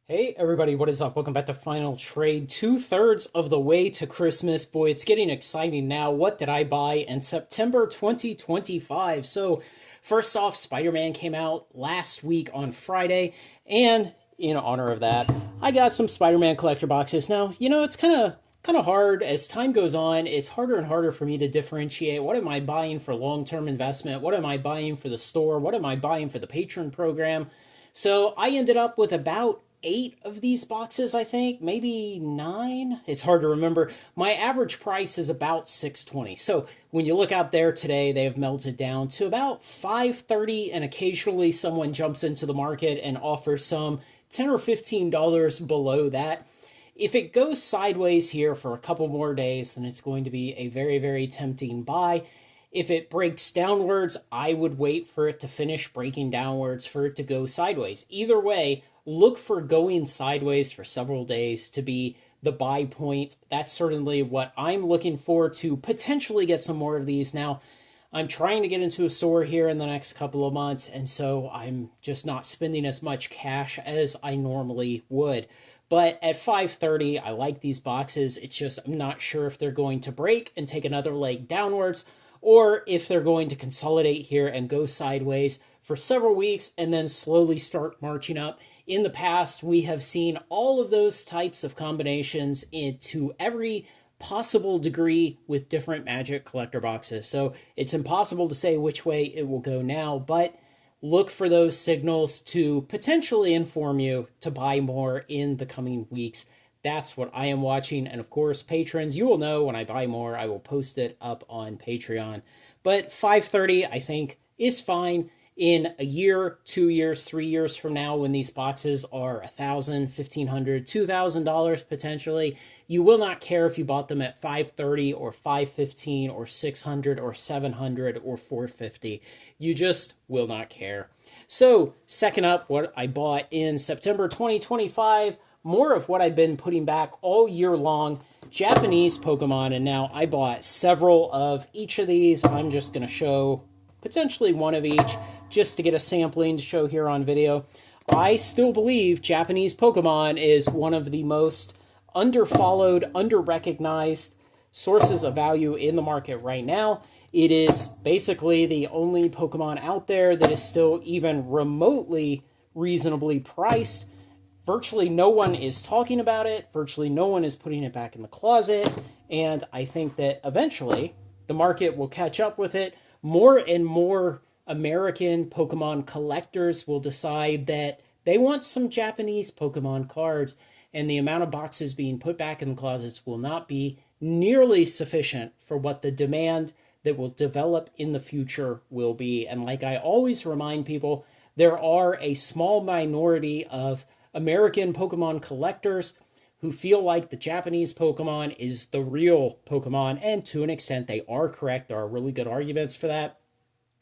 Hey everybody, what is up? Welcome back to Final Trade. 2/3 of the way to Christmas. Boy, it's getting exciting now. What did I buy in September 2025? So, first off, Spider-Man came out last week on Friday, and in honor of that, I got some Spider-Man collector boxes. Now, it's kind of hard as time goes on. It's harder and harder for me to differentiate what am I buying for long-term investment? What am I buying for the store? What am I buying for the patron program? So I ended up with about eight of these boxes, I think, maybe nine. It's hard to remember. My average price is about $6.20. So when you look out there today, they have melted down to about $5.30, and occasionally someone jumps into the market and offers some $10 or $15 below that. If it goes sideways here for a couple more days, then it's going to be a very, very tempting buy. If it breaks downwards, I would wait for it to finish breaking downwards for it to go sideways. Either way, look for going sideways for several days to be the buy point. That's certainly what I'm looking for to potentially get some more of these. Now, I'm trying to get into a store here in the next couple of months, and so I'm just not spending as much cash as I normally would. But at 5:30, I like these boxes. It's just I'm not sure if they're going to break and take another leg downwards, or if they're going to consolidate here and go sideways for several weeks and then slowly start marching up. In the past, we have seen all of those types of combinations into every possible degree with different Magic collector boxes. So it's impossible to say which way it will go now, but look for those signals to potentially inform you to buy more in the coming weeks. That's what I am watching. And of course, patrons, you will know when I buy more, I will post it up on Patreon. But 5:30, I think, is fine. In a year, 2 years, 3 years from now, when these boxes are $1,000, $1,500, $2,000 potentially, you will not care if you bought them at 5:30 or 5:15 or 600 or 700 or 450. You just will not care. So, second up, what I bought in September 2025, more of what I've been putting back all year long, Japanese Pokemon. And now I bought several of each of these. I'm just going to show potentially one of each just to get a sampling to show here on video. I still believe Japanese Pokemon is one of the most underfollowed, underrecognized sources of value in the market right now. It is basically the only Pokemon out there that is still even remotely reasonably priced. Virtually no one is talking about it. Virtually no one is putting it back in the closet. And I think that eventually the market will catch up with it. More and more American Pokemon collectors will decide that they want some Japanese Pokemon cards, and the amount of boxes being put back in the closets will not be nearly sufficient for what the demand that will develop in the future will be. And like I always remind people, there are a small minority of American Pokemon collectors who feel like the Japanese Pokemon is the real Pokemon, and to an extent they are correct. There are really good arguments for that.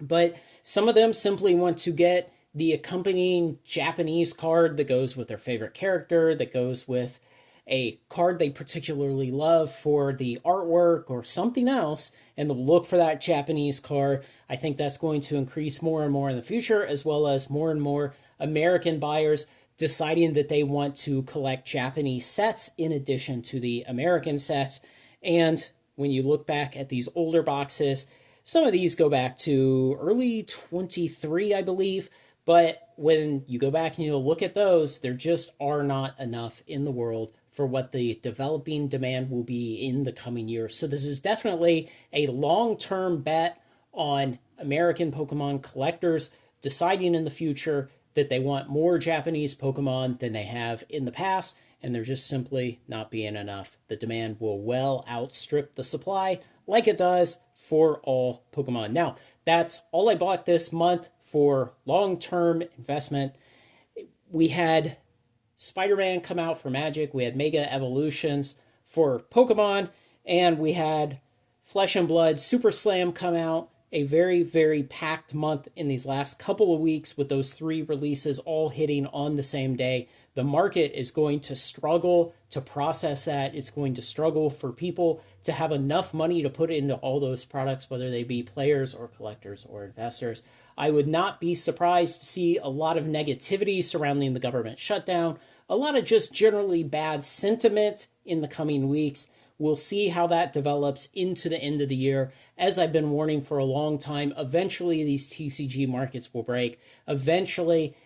But some of them simply want to get the accompanying Japanese card that goes with their favorite character, that goes with a card they particularly love for the artwork or something else, and they'll look for that Japanese card. I think that's going to increase more and more in the future, as well as more and more American buyers deciding that they want to collect Japanese sets in addition to the American sets. And when you look back at these older boxes, some of these go back to early 23, I believe. But when you go back and you look at those, there just are not enough in the world for what the developing demand will be in the coming years. So this is definitely a long-term bet on American Pokemon collectors deciding in the future that they want more Japanese Pokemon than they have in the past, and they're just simply not being enough. The demand will well outstrip the supply, like it does for all Pokemon. Now, that's all I bought this month for long-term investment. We had Spider-Man come out for Magic, we had Mega Evolutions for Pokemon, and we had Flesh and Blood Super Slam come out. A very, very packed month in these last couple of weeks with those three releases all hitting on the same day. The market is going to struggle to process that. It's going to struggle for people to have enough money to put into all those products, whether they be players or collectors or investors. I would not be surprised to see a lot of negativity surrounding the government shutdown, a lot of just generally bad sentiment in the coming weeks. We'll see how that develops into the end of the year. As I've been warning for a long time, eventually these TCG markets will break. Eventually,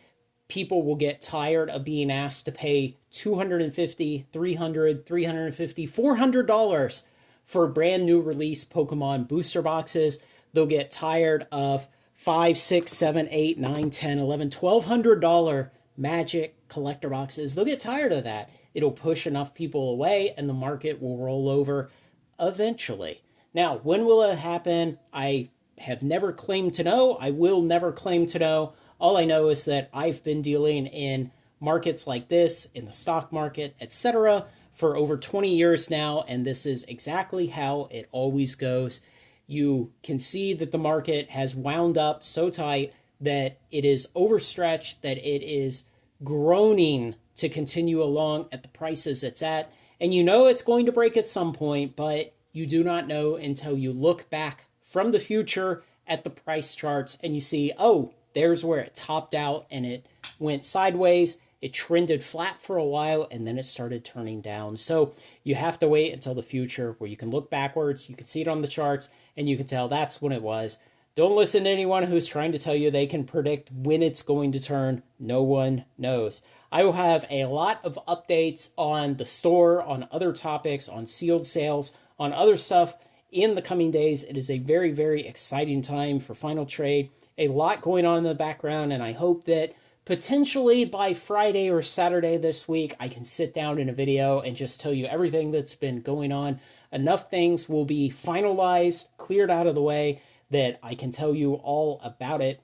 people will get tired of being asked to pay $250, $300, $350, $400 for brand new release Pokemon booster boxes. They'll get tired of $5, $6, $7, $8, $9, $10, $11, $1,200 Magic collector boxes. They'll get tired of that. It'll push enough people away and the market will roll over eventually. Now, when will it happen? I have never claimed to know. I will never claim to know. All I know is that I've been dealing in markets like this, in the stock market, etc., for over 20 years now, and this is exactly how it always goes. You can see that the market has wound up so tight that it is overstretched, that it is groaning to continue along at the prices it's at. And you know it's going to break at some point, but you do not know until you look back from the future at the price charts and you see, oh, there's where it topped out and it went sideways. It trended flat for a while and then it started turning down. So you have to wait until the future where you can look backwards, you can see it on the charts, and you can tell that's when it was. Don't listen to anyone who's trying to tell you they can predict when it's going to turn. No one knows. I will have a lot of updates on the store, on other topics, on sealed sales, on other stuff in the coming days. It is a very, very exciting time for Final Trade. A lot going on in the background, and I hope that potentially by Friday or Saturday this week, I can sit down in a video and just tell you everything that's been going on. Enough things will be finalized, cleared out of the way, that I can tell you all about it.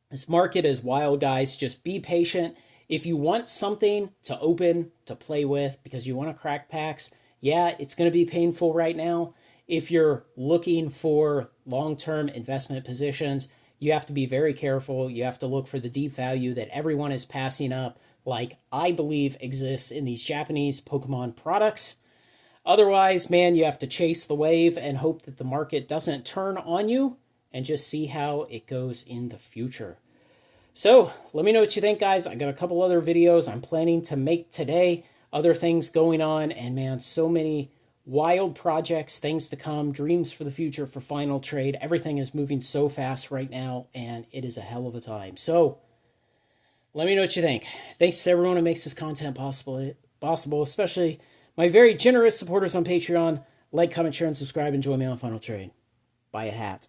This market is wild, guys. Just be patient. If you want something to open, to play with, because you want to crack packs, yeah, it's going to be painful right now. If you're looking for long-term investment positions, you have to be very careful. You have to look for the deep value that everyone is passing up, like I believe exists in these Japanese Pokemon products. Otherwise, man, you have to chase the wave and hope that the market doesn't turn on you and just see how it goes in the future. So let me know what you think, guys. I got a couple other videos I'm planning to make today, other things going on, and man, so many wild projects, things to come, dreams for the future for Final Trade. Everything is moving so fast right now, and it is a hell of a time. So let me know what you think. Thanks to everyone who makes this content possible, especially my very generous supporters on Patreon. Like, comment, share, and subscribe, and join me on Final Trade. Buy a hat.